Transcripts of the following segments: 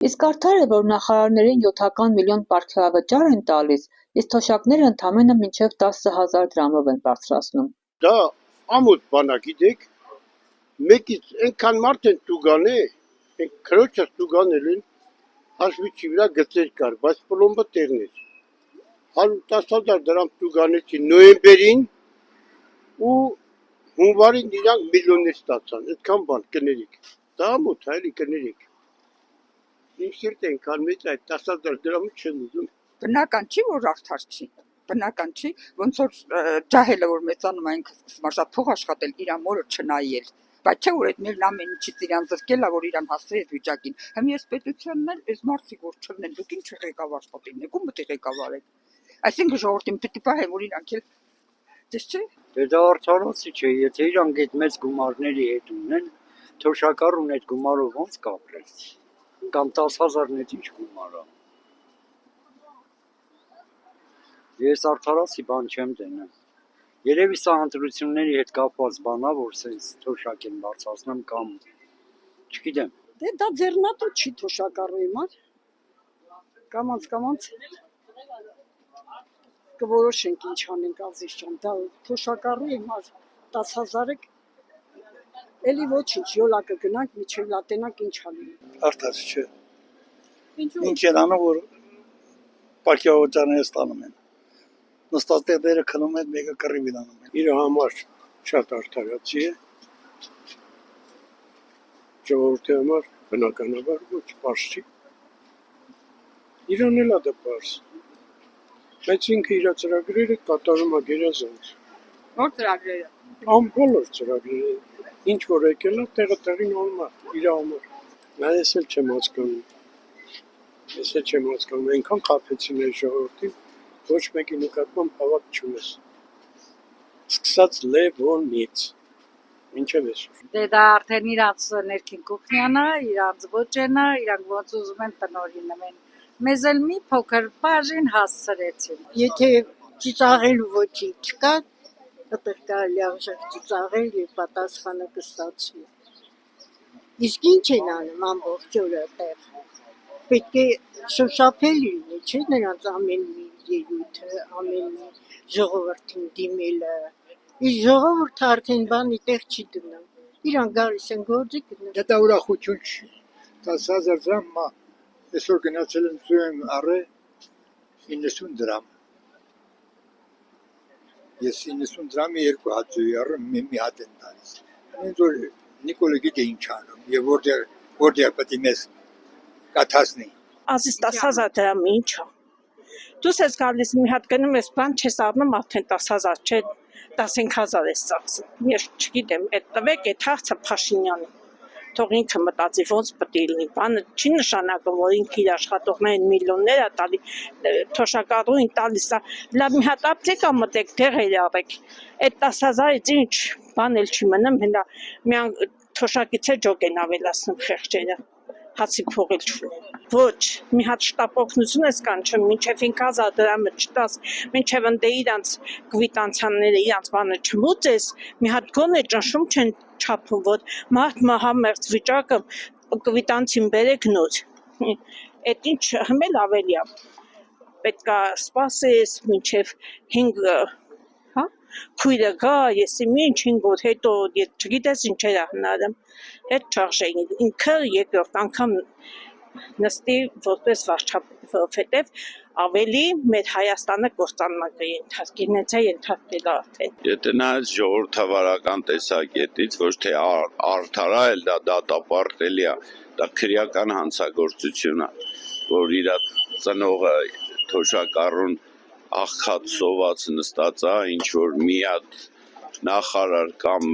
Իսկ արդար է, որ նախարարներին 7 միլիոն պարգևավճար են տալիս, իսկ թոշակները ընդամենը մինչև 10,000 դրամով են բարձրացնում։ Դա ամոթ բան է, գիտեք, մեկից այնքան մարդ են տուգան է, այն քրոջս տուգանել են, հաշվիչի վրա գծեր կար, բայց պլոմբը տեղն էր։ 110,000 դրամ տուգանեցին նոյեմբերին ու հունվարին իրանք միլիոններ ստացան, այդքան բան կներիք։ Դա ամոթ է, էլի կներիք։ Իմ սիրտը այնքան մեծ այդ 10,000 դրամը չեմ ուզում։ Բնական չի, որ արդար չի։ Բնական չի, ոնց որ ջահելը որ մեծանում է ինքը սկսում է շատ փող աշխատել իր մորը չնայել։ Բայց չէ որ այդ մերն ամեն ինչից իրան զրկել է, որ իրան հասցրի այդ վիճակին։ Հիմա ես պետությանն էլ այս մարդիկ որ չլինեն, դուք ինչ ղեկավար շտատին եք, ում պետք է ղեկավար եք։ Այսինքն ժողովրդին պետք է պահեն, որ իրանք էլ դες չէ։ Դե դա արդարացի չէ, եթե իրանք այդ մեծ գումարների հետ ունեն, թոշակառուն այդ գումարով ոնց կապրել։ Կամ 10,000-ն էլ ինչ գումար է։ Ես արդարացի բան չեմ դնում։ Երևի սա ընտրությունների հետ կապված բան է, որ sense թոշակ են բարձրացնում կամ չգիտեմ։ Դե դա ձեռնատու չի թոշակառուի մար։ Կամանց կորոշենք ինչ անենք Ազիզ ջան, դա թոշակառուի մար 10,000-ը էլի ոչինչ, յոլա կգնանք, միջև լատենանք ինչ անենք։ Արդար չէ։ Ինչ են անում, որ պարգևավճարները ստանում են։ Նստած տեղերը քնում են, մեկը կռիվին անում են։ Իր համար շատ արդարացի է։ Ժողովրդի համար բնականաբար ոչ պարզ չի։ Իրան էլ է դա պարզ։ Բայց ինքը իր ծրագրերը կատարում է գերազանց։ Որ ծրագրերը։ Բոլոր ծրագրերը, ինչ որ եկել է, տեղը տեղին անում է իր համար։ Նա ես էլ չեմ հասկանում, այնքան խաբեցին այդ ժողովրդին, ոչ մեկի նկատմամբ հավատ չունես։ Սկսած Լևոնից, մինչև այսօր։ Դե դա արդեն իրանց ներքին կուխնյան է, իրանց ոճեն է, իրանք ոնց ուզում են տնօրինում են։ Մեզ էլ մի փոքր բաժին հասցրեցին։ Եթե ծիծաղելու ոչինչ չկա, այդտեղ կարելի արժեք ծիծաղել եւ պատասխանը կստացվի։ Իսկ ինչ են անում ամբողջ օրը այդտեղ։ Պետք է շոշափել լինի, չէ՞ նրանց ամեն մի ելույթը, ամեն մի ժողովրդին դիմելը։ Իսկ ժողովուրդը արդեն բանի տեղ չի դնում։ Իրանք գալիս են գործի գնում։ Դա ուրախություն չի։ 10,000 դրամ այսօր գնացել եմ ծույեմ առե 90 դրամ։ Ես 90 դրամի երկու հատ ծույի առը մի հատ են տալիս։ Հենց որ Նիկոլը գիտե ինչ անում եւ որտեղ պետք է մեզ կաթասնի։ Ազիզ 10,000 դրամ ինչ է։ Դուս ես գալիս մի հատ գնում ես բան չես առնում արդեն 10,000 չէ 15,000 ես ծախսում։ Ես չգիտեմ, այդ տվեք այդ հարցը Փաշինյանին։ Թող ինքը մտածի ոնց պետք է լինի։ Բանը չի նշանակում, որ ինքը իր աշխատողներին միլիոններ է տալի, թոշակառուին տալիս է։ Լավ մի հատ ապտեկա մտեք, դեղեր արեք։ Այդ 10,000-ից ինչ բան էլ չի մնում, հենա միան թոշակից է ջոկ են ավելացնում խեղճերը։ Հացի փողել չունեն։ Ոչ, մի հատ շտապ օգնություն ես կանչում, մինչև 5,000 դրամը չտաս, մինչև ընդ իրանց կվիտանցիաները, իրանց բանը չմուծես, մի հատ գոնե ճնշում չեն չափում, որ մարդ մահամերձ վիճակը կվիտանցին բերեք նոր։ Այդ ինչ հմել ավելի է։ Պետք է սպասես մինչև 5 քույրը գա, ես ինչ 5 օր հետո չգիտես ինչեր է հնարում, հետ չարժեին, ինքը երկրորդ անգամ նստի որպես վարչապետ, որովհետև ավելի մեր Հայաստանը կործանման կենթարկի, նենց է ենթարկել արդեն։ Եթե նայես ժողովրդավարական տեսակետից, ոչ թե արդար է, էլ դա դատապարտելի է, դա քրեական հանցագործություն է, որ իր ծնողը թոշակառուն աղքատ սոված նստած է, ինչ որ մի հատ նախարար կամ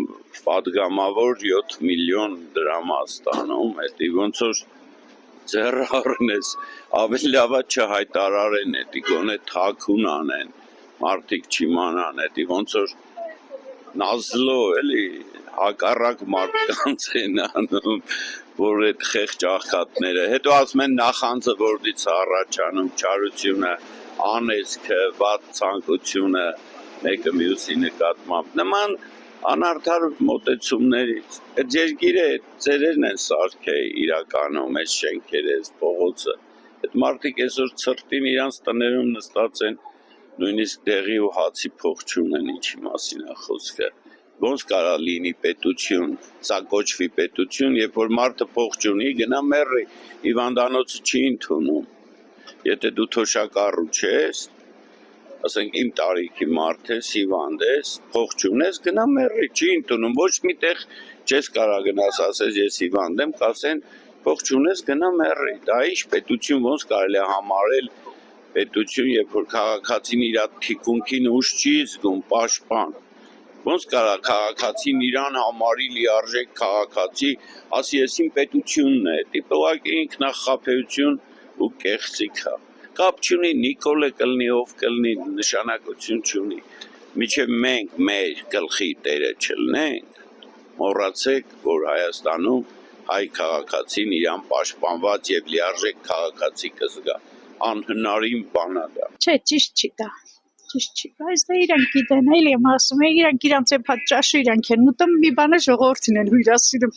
պատգամավոր 7 միլիոն դրամ է ստանում, հետի ոնց որ ձեռ առնես, ավելի լավ է չհայտարարեն, հետի գոնե թաքուն անեն, մարդիկ չիմանան, հետի ոնց որ նազլո էլի հակառակ մարդկանց են անում, որ այդ խեղճ աղքատները, հետո ասում են նախանձը որտից առաջանում, չարությունը, անեծքը, վատ ցանկությունը, մեկը մյուսի նկատմամբ, նման անարդար մոտեցումներից։ Այդ երկիրը ծերերն են սարքել իրականում այս շենքերը, այս փողոցը։ Այդ մարդիկ այսօր ցրտին իրանց տներում նստած են, նույնիսկ դեղի ու հացի փող չունեն, ինչի մասին է խոսքը։ Ոնց կարա լինի պետություն, սա կոչվի պետություն, երբ որ մարդը փող չունի, գնա մեռի, հիվանդանոցը չի ընդունում։ Եթե դու թոշակառու չես, ասենք իմ տարիքի մարդ ես, հիվանդ ես, փող չունես, գնա մեռի, չի ընդունում, ոչ միտեղ չես կարա գնաս, ասես ես հիվանդ եմ, կասեն փող չունես, գնա մեռի։ Դա ինչ պետություն, ոնց կարելի է համարել պետություն, երբ որ քաղաքացին իր թիկունքին ուժ չի զգում, պաշտպան։ Ոնց կարա քաղաքացին իրան համարի լիարժեք քաղաքացի, ասի ես իմ պետությունն է, դիպլոմատիկ ինքնախապեյություն ու կեղծիք է։ Կապ չունի Նիկոլը կլնի, ով կլնի, նշանակություն չունի։ Միջև մենք մեր գլխի տերը չլնենք, մոռացեք, որ Հայաստանում հայ քաղաքացին իրան պաշտպանված եւ լիարժեք քաղաքացի կզգա։ Անհնարին բան է դա։ Չէ, ճիշտ չի դա։ Ճիշտ չի, բայց դա իրանք գիտեն, էլի եմ ասում, իրանք իրանց է պատճաշը իրանք են ուտում, մի բանը ժողովրդին են հյուրասիրում։